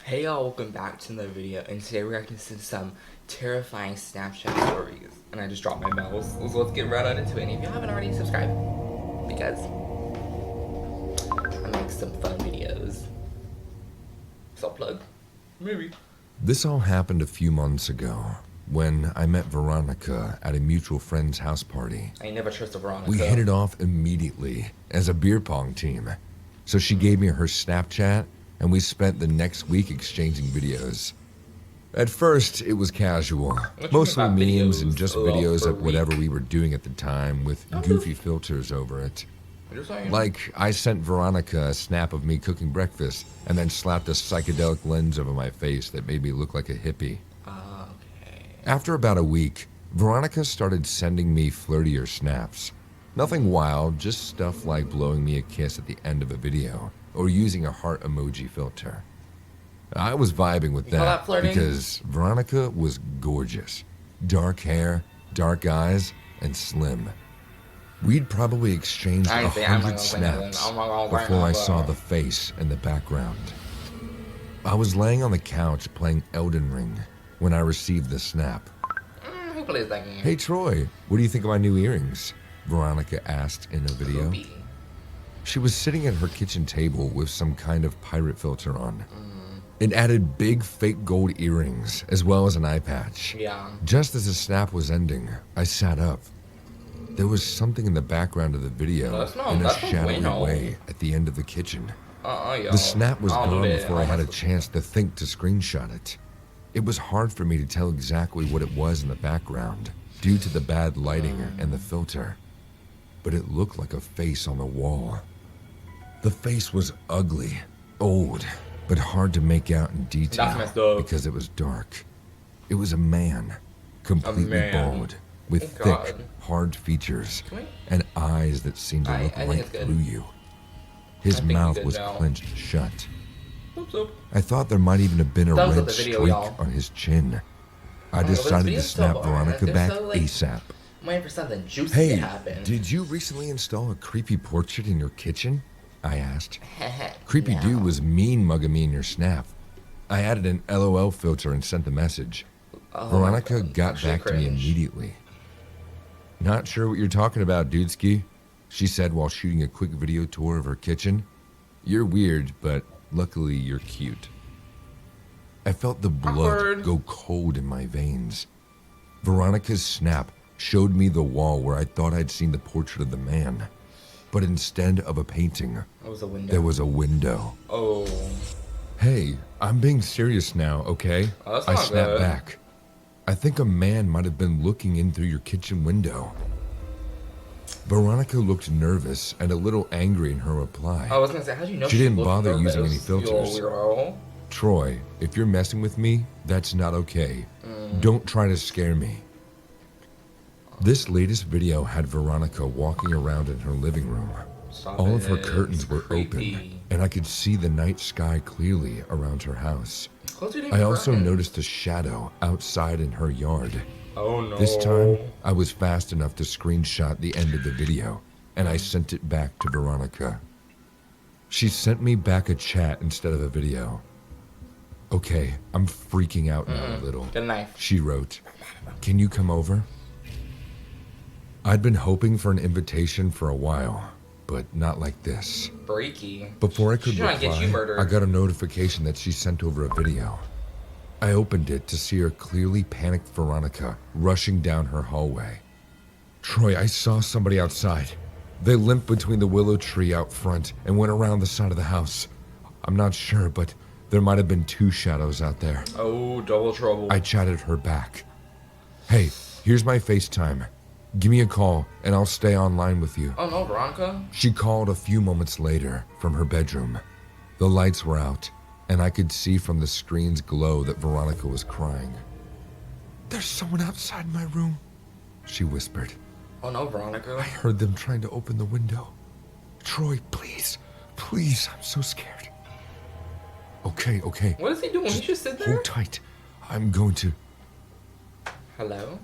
Hey y'all, welcome back to another video, and today we're reacting to some terrifying Snapchat stories. And I just dropped my mouse, so let's get right on into it. And if you haven't already, subscribe, because I make some fun videos. Self-plug, maybe. This all happened a few months ago, when I met Veronica at a mutual friend's house party. I ain't never trusted Veronica. We hit it off immediately, as a beer pong team. So she gave me her Snapchat, and we spent the next week exchanging videos. At first, it was casual, mostly memes and just videos of whatever we were doing at the time with goofy filters over it. Like, I sent Veronica a snap of me cooking breakfast and then slapped a psychedelic lens over my face that made me look like a hippie. Okay. After about a week, Veronica started sending me flirtier snaps. Nothing wild, just stuff like blowing me a kiss at the end of a video or using a heart emoji filter. I was vibing with that because Veronica was gorgeous. Dark hair, dark eyes, and slim. We'd probably exchanged 100 snaps before I saw the face in the background. I was laying on the couch playing Elden Ring when I received the snap. Who plays that game? Hey Troy, what do you think of my new earrings? Veronica asked in a video. She was sitting at her kitchen table with some kind of pirate filter on. It added big fake gold earrings as well as an eye patch. Yeah. Just as the snap was ending, I sat up. There was something in the background of the video in a shadowy way at the end of the kitchen. The snap was gone before I had a chance to think to screenshot it. It was hard for me to tell exactly what it was in the background due to the bad lighting and the filter. But it looked like a face on the wall. The face was ugly, old, but hard to make out in detail because it was dark. It was a man, completely bald, with thick, hard features and eyes that seemed to look right through you. His mouth was clenched shut. I thought there might even have been a red streak on his chin. I decided to snap Veronica back ASAP. I'm waiting for something juicy Hey, to happen. did you recently install a creepy portrait in your kitchen? I asked. Creepy dude was mean mugging me in your snap. I added an LOL filter and sent the message. Veronica got back to me immediately. Not sure what you're talking about, dudeski, she said while shooting a quick video tour of her kitchen. You're weird, but luckily you're cute. I felt the blood go cold in my veins. Veronica's snap showed me the wall where I thought I'd seen the portrait of the man. But instead of a painting, there was a window. Oh. Hey, I'm being serious now, okay? I snapped back. I think a man might have been looking in through your kitchen window. Veronica looked nervous and a little angry in her reply. I was gonna say, how do you know she didn't bother using any filters? Troy, if you're messing with me, that's not okay. Don't try to scare me. This latest video had Veronica walking around in her living room. All of her curtains were open, and I could see the night sky clearly around her house. I also noticed a shadow outside in her yard. Oh no. This time, I was fast enough to screenshot the end of the video, and I sent it back to Veronica. She sent me back a chat instead of a video. Okay, I'm freaking out now a little. Get a knife. She wrote, "Can you come over?" I'd been hoping for an invitation for a while, but not like this. Freaky. Before I could reply, I got a notification that she sent over a video. I opened it to see her clearly panicked Veronica rushing down her hallway. Troy, I saw somebody outside. They limped between the willow tree out front and went around the side of the house. I'm not sure, but there might have been two shadows out there. Oh, double trouble. I chatted her back. Hey, here's my FaceTime. Give me a call, and I'll stay online with you. Oh no, Veronica? She called a few moments later from her bedroom. The lights were out, and I could see from the screen's glow that Veronica was crying. There's someone outside my room, she whispered. Oh no, Veronica. I heard them trying to open the window. Troy, please, please, I'm so scared. Okay. What is he doing? He just sit there? Hold tight. I'm going to... Hello?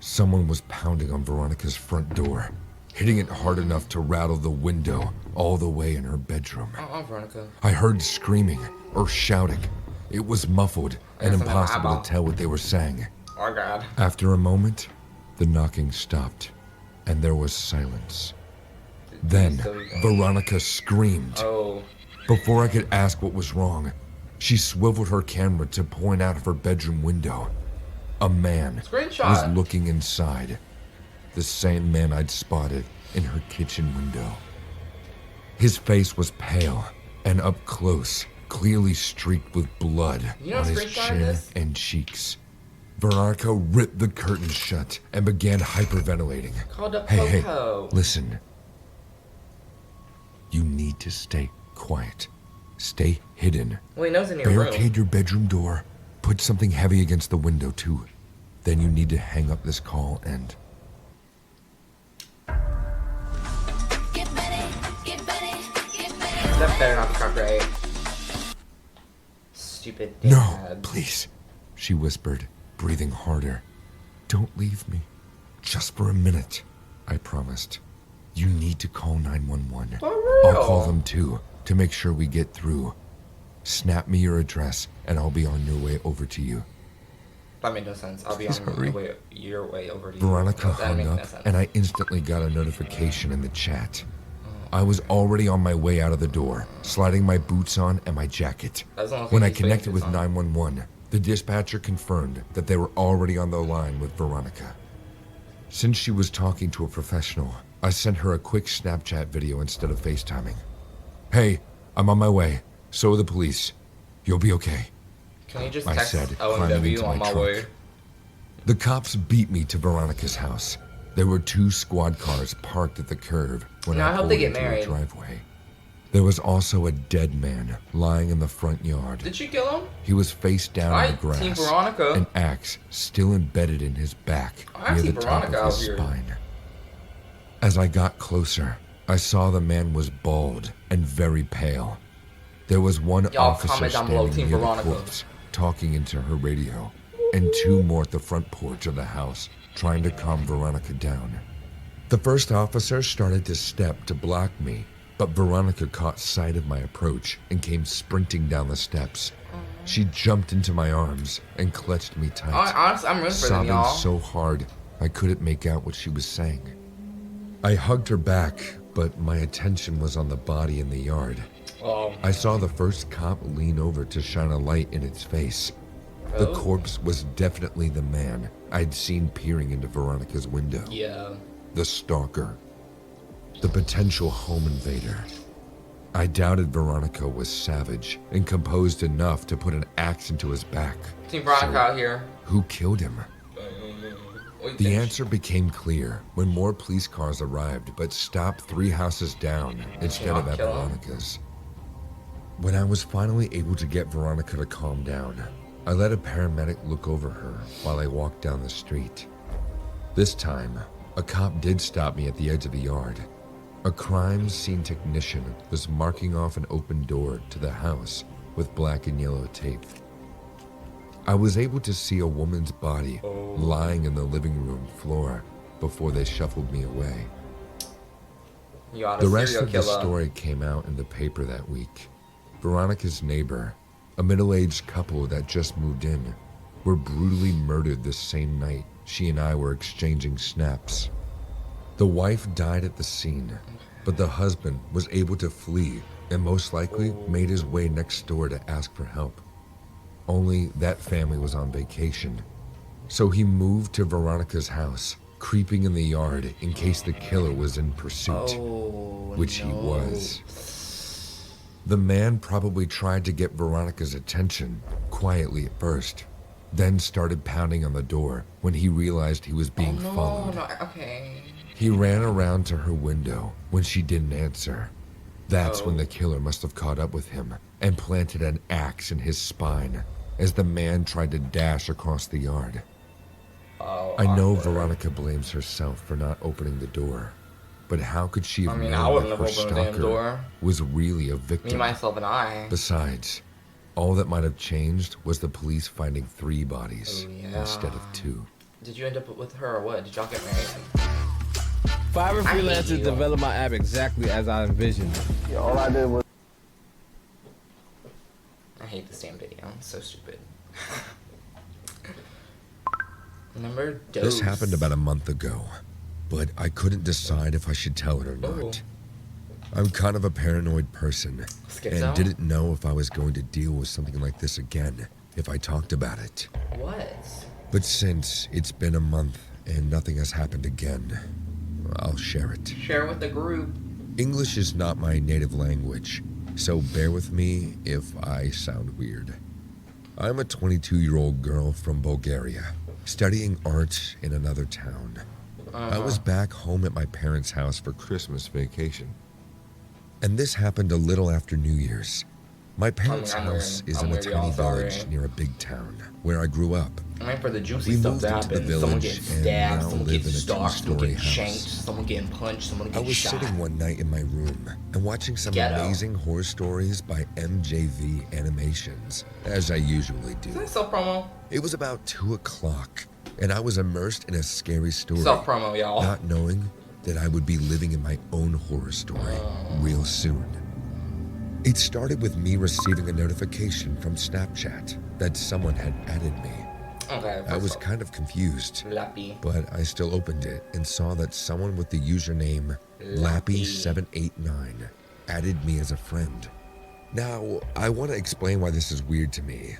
Someone was pounding on Veronica's front door, hitting it hard enough to rattle the window all the way in her bedroom. Veronica. I heard screaming or shouting. It was muffled and impossible to tell what they were saying. Oh, God. After a moment, the knocking stopped, and there was silence. Then, Veronica screamed. Oh. Before I could ask what was wrong, she swiveled her camera to point out of her bedroom window. A man was looking inside. The same man I'd spotted in her kitchen window. His face was pale and up close, clearly streaked with blood on his chin and cheeks. Veronica ripped the curtains shut and began hyperventilating. Hey, listen. You need to stay quiet. Stay hidden. Well, he knows in your room. Barricade your bedroom door. Put something heavy against the window, too. Then you need to hang up this call and... Get ready. That better not be copyright. Stupid dad. No, please, she whispered, breathing harder. Don't leave me. Just for a minute, I promised. You need to call 911. I'll call them too, to make sure we get through. Snap me your address, and I'll be on your way over to you. That made no sense. I'll be on your way over to you. Veronica hung up, and I instantly got a notification in the chat. I was already on my way out of the door, sliding my boots on and my jacket. When I connected with 911, the dispatcher confirmed that they were already on the line with Veronica. Since she was talking to a professional, I sent her a quick Snapchat video instead of FaceTiming. Hey, I'm on my way. So are the police. You'll be okay. Can you just text OMW on my way? The cops beat me to Veronica's house. There were 2 squad cars parked at the curb when I pulled into the driveway. There was also a dead man lying in the front yard. Did she kill him? He was face down in the grass, Team Veronica. an axe still embedded in his back near the top of his spine. As I got closer, I saw the man was bald and very pale. There was one officer standing near the corpse, talking into her radio, and 2 more at the front porch of the house, trying to calm Veronica down. The first officer started to step to block me, but Veronica caught sight of my approach and came sprinting down the steps. She jumped into my arms and clutched me tight, honestly, I'm rooting for them, y'all. sobbing so hard I couldn't make out what she was saying. I hugged her back, but my attention was on the body in the yard. I saw the first cop lean over to shine a light in its face. The corpse was definitely the man I'd seen peering into Veronica's window. Yeah. The stalker. The potential home invader. I doubted Veronica was savage and composed enough to put an axe into his back. Team Veronica out here. Who killed him? The answer became clear when more police cars arrived, but stopped 3 houses down instead of at Veronica's. When I was finally able to get Veronica to calm down, I let a paramedic look over her while I walked down the street. This time, a cop did stop me at the edge of the yard. A crime scene technician was marking off an open door to the house with black and yellow tape. I was able to see a woman's body lying in the living room floor before they shuffled me away. The rest of the story came out in the paper that week. Veronica's neighbor, a middle-aged couple that just moved in, were brutally murdered the same night she and I were exchanging snaps. The wife died at the scene, but the husband was able to flee and most likely made his way next door to ask for help. Only that family was on vacation, so he moved to Veronica's house, creeping in the yard in case the killer was in pursuit, which he was. The man probably tried to get Veronica's attention, quietly at first, then started pounding on the door when he realized he was being followed. He ran around to her window when she didn't answer. That's when the killer must have caught up with him and planted an axe in his spine as the man tried to dash across the yard. I know Veronica blames herself for not opening the door, but how could she have known that her stalker was really a victim? Me, myself, and I. Besides, all that might have changed was the police finding 3 bodies instead of 2. Did you end up with her or what? Did y'all get married? Fiverr freelancers developed my app exactly as I envisioned. Yeah, all I did was. I hate this damn video. It's so stupid. Number dose. This happened about a month ago, but I couldn't decide if I should tell it or not. I'm kind of a paranoid person and didn't know if I was going to deal with something like this again if I talked about it. What? But since it's been a month and nothing has happened again, I'll share it. Share it with the group. English is not my native language, so bear with me if I sound weird. I'm a 22-year-old girl from Bulgaria, studying art in another town. I was back home at my parents' house for Christmas vacation. And this happened a little after New Year's. My parents' house is in a tiny village near a big town, where I grew up. I'm waiting for the juicy We stuff moved to into the happen. Someone village getting and stabbed, now someone live getting in a stalked, someone two-story getting shanked, house. someone getting punched, someone I getting was shot. sitting one night in my room and watching some amazing horror stories by MJV Animations, as I usually do. Is that self-promo? It was about 2 o'clock, and I was immersed in a scary story. Self-promo, y'all. Not knowing that I would be living in my own horror story real soon. It started with me receiving a notification from Snapchat that someone had added me. Okay. I was kind of confused, Lappy. but I still opened it and saw that someone with the username Lappy789 added me as a friend. Now, I want to explain why this is weird to me.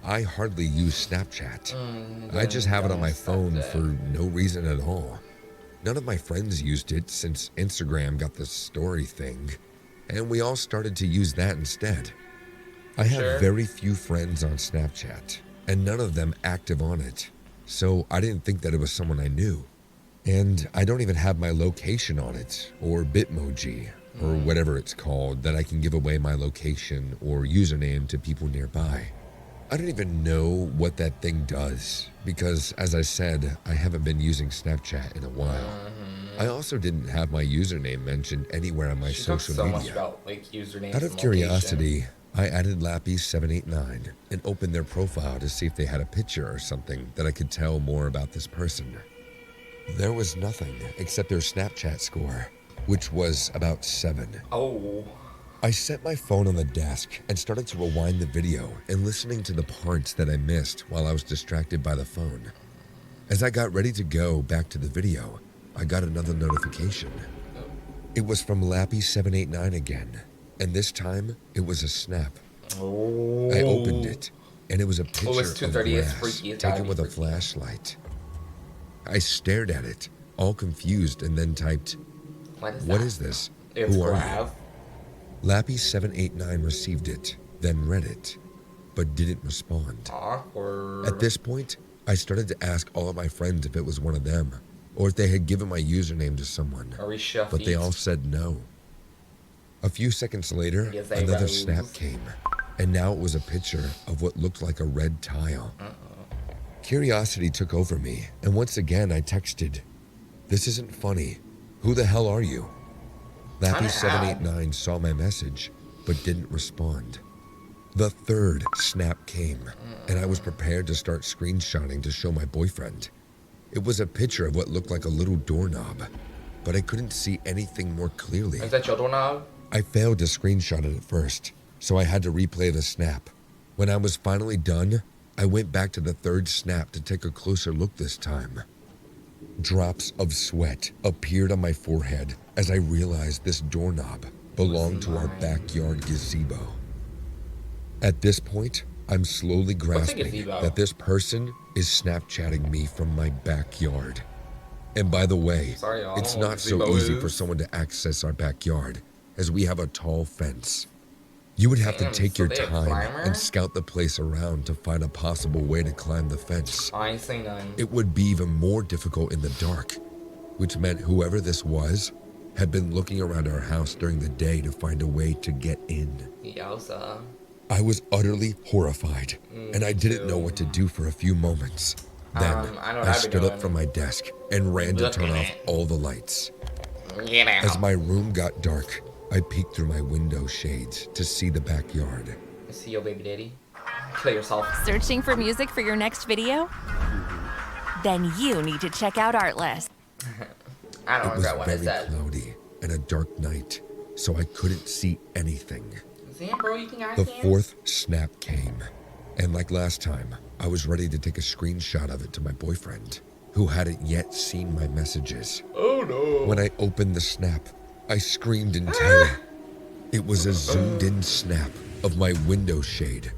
I hardly use Snapchat. I just have it on my phone for no reason at all. None of my friends used it since Instagram got the story thing, and we all started to use that instead. I have very few friends on Snapchat, and none of them active on it, so I didn't think that it was someone I knew. And I don't even have my location on it, or Bitmoji, or whatever it's called, that I can give away my location or username to people nearby. I don't even know what that thing does, because as I said, I haven't been using Snapchat in a while. I also didn't have my username mentioned anywhere on my social media. Much about, like, usernames Out of curiosity, I added Lappy789 and opened their profile to see if they had a picture or something that I could tell more about this person. There was nothing except their Snapchat score, which was about 7. Oh. I set my phone on the desk and started to rewind the video and listening to the parts that I missed while I was distracted by the phone. As I got ready to go back to the video, I got another notification. It was from Lappy789 again, and this time it was a snap. Oh. I opened it, and it was a picture of grass freaky. taken with a flashlight. I stared at it, all confused, and then typed, "What is this? Who are you?" Lappy789 received it, then read it, but didn't respond. Awkward. At this point, I started to ask all of my friends if it was one of them, or if they had given my username to someone, but they all said no. A few seconds later, another snap came, and now it was a picture of what looked like a red tile. Curiosity took over me, and once again I texted, "This isn't funny. Who the hell are you?" Lappy789 saw my message, but didn't respond. The third snap came, and I was prepared to start screenshotting to show my boyfriend. It was a picture of what looked like a little doorknob, but I couldn't see anything more clearly. Is that your doorknob? I failed to screenshot it at first, so I had to replay the snap. When I was finally done, I went back to the third snap to take a closer look this time. Drops of sweat appeared on my forehead as I realized this doorknob belonged to our backyard gazebo. At this point, I'm slowly grasping that this person is Snapchatting me from my backyard. And by the way, it's not so easy for someone to access our backyard, as we have a tall fence. You would have to take your time and scout the place around to find a possible way to climb the fence. I ain't seen none. It would be even more difficult in the dark, which meant whoever this was had been looking around our house during the day to find a way to get in. Yowza. I was utterly horrified, and I didn't know what to do for a few moments. Then I stood up from my desk and ran to turn off all the lights. As my room got dark, I peeked through my window shades to see the backyard. See your baby daddy? Kill yourself. Searching for music for your next video? Then you need to check out Artlist. I don't It was regret what I very said. cloudy and a dark night, so I couldn't see anything. Damn, bro, you think I The can? fourth snap came, and like last time, I was ready to take a screenshot of it to my boyfriend, who hadn't yet seen my messages. Oh no. When I opened the snap, I screamed in terror. It was a zoomed-in snap of my window shade,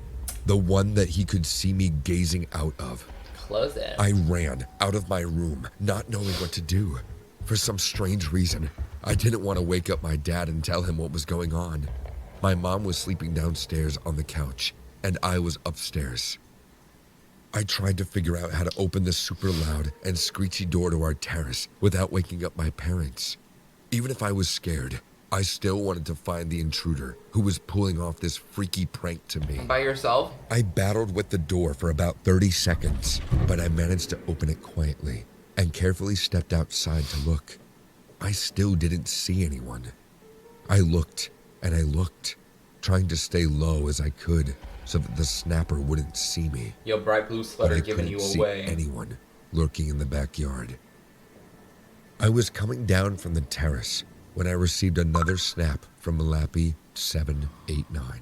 the one that he could see me gazing out of. Close it. I ran out of my room, not knowing what to do. For some strange reason, I didn't want to wake up my dad and tell him what was going on. My mom was sleeping downstairs on the couch, and I was upstairs. I tried to figure out how to open the super loud and screechy door to our terrace without waking up my parents. Even if I was scared, I still wanted to find the intruder who was pulling off this freaky prank to me. By yourself? I battled with the door for about 30 seconds, but I managed to open it quietly and carefully stepped outside to look. I still didn't see anyone. I looked and I looked, trying to stay low as I could so that the snapper wouldn't see me. Your bright blue But sweater I giving couldn't you see away. anyone lurking in the backyard. I was coming down from the terrace when I received another snap from Lappy789.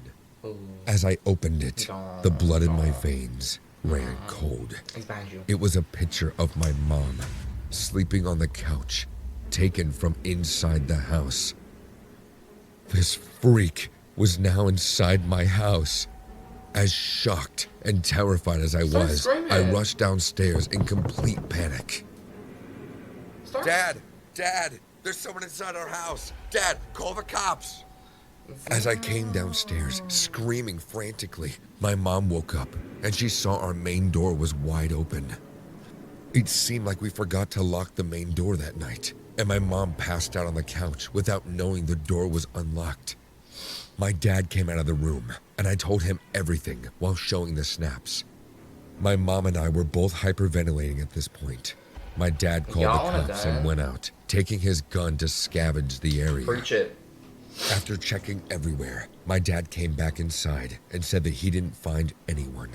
As I opened it, the blood in my veins ran cold. It's behind you. It was a picture of my mom sleeping on the couch, taken from inside the house. This freak was now inside my house. As shocked and terrified as I was, screaming. I rushed downstairs in complete panic. Dad! Dad! There's someone inside our house! Dad, call the cops! As I came downstairs, screaming frantically, my mom woke up and she saw our main door was wide open. It seemed like we forgot to lock the main door that night, and my mom passed out on the couch without knowing the door was unlocked. My dad came out of the room, and I told him everything while showing the snaps. My mom and I were both hyperventilating at this point. My dad called the cops and went out, taking his gun to scavenge the area. Preach it. After checking everywhere, my dad came back inside and said that he didn't find anyone.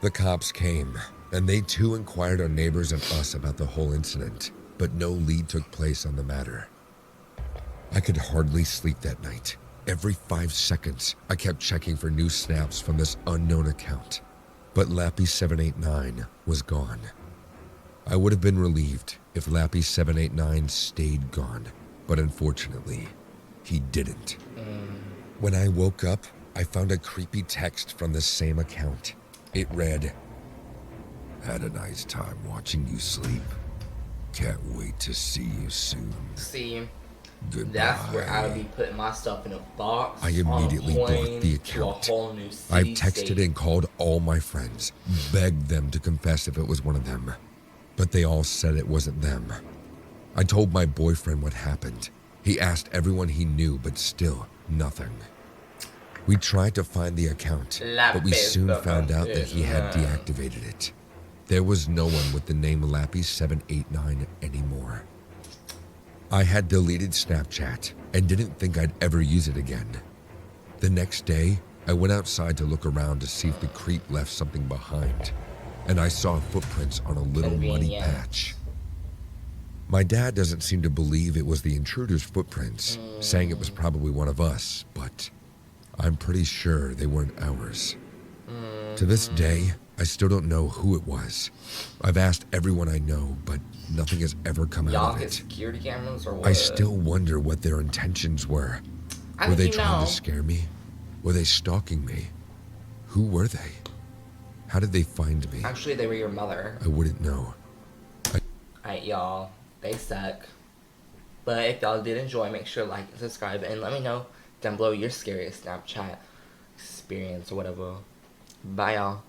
The cops came, and they too inquired our neighbors and us about the whole incident, but no lead took place on the matter. I could hardly sleep that night. Every 5 seconds, I kept checking for new snaps from this unknown account, but Lappy789 was gone. I would have been relieved if Lappy789 stayed gone, but unfortunately, he didn't. When I woke up, I found a creepy text from the same account. It read, "Had a nice time watching you sleep. Can't wait to see you soon. See, Goodbye." that's where I would be putting my stuff in a box. I immediately blocked the to a account. whole new I've city, texted state. and called all my friends, begged them to confess if it was one of them, but they all said it wasn't them. I told my boyfriend what happened. He asked everyone he knew, but still nothing. We tried to find the account, but we soon found out that he had deactivated it. There was no one with the name Lappy789 anymore. I had deleted Snapchat and didn't think I'd ever use it again. The next day, I went outside to look around to see if the creep left something behind, and I saw footprints on a little muddy patch. My dad doesn't seem to believe it was the intruder's footprints, saying it was probably one of us, but I'm pretty sure they weren't ours. To this day, I still don't know who it was. I've asked everyone I know, but nothing has ever come out Y'all of get it. security cameras or what? I still wonder what their intentions were. I Were think they you trying know. to scare me? Were they stalking me? Who were they? How did they find me? Actually, they were your mother. I wouldn't know. Alright, y'all. They suck. But if y'all did enjoy, make sure to like and subscribe. And let me know down below your scariest Snapchat experience or whatever. Bye, y'all.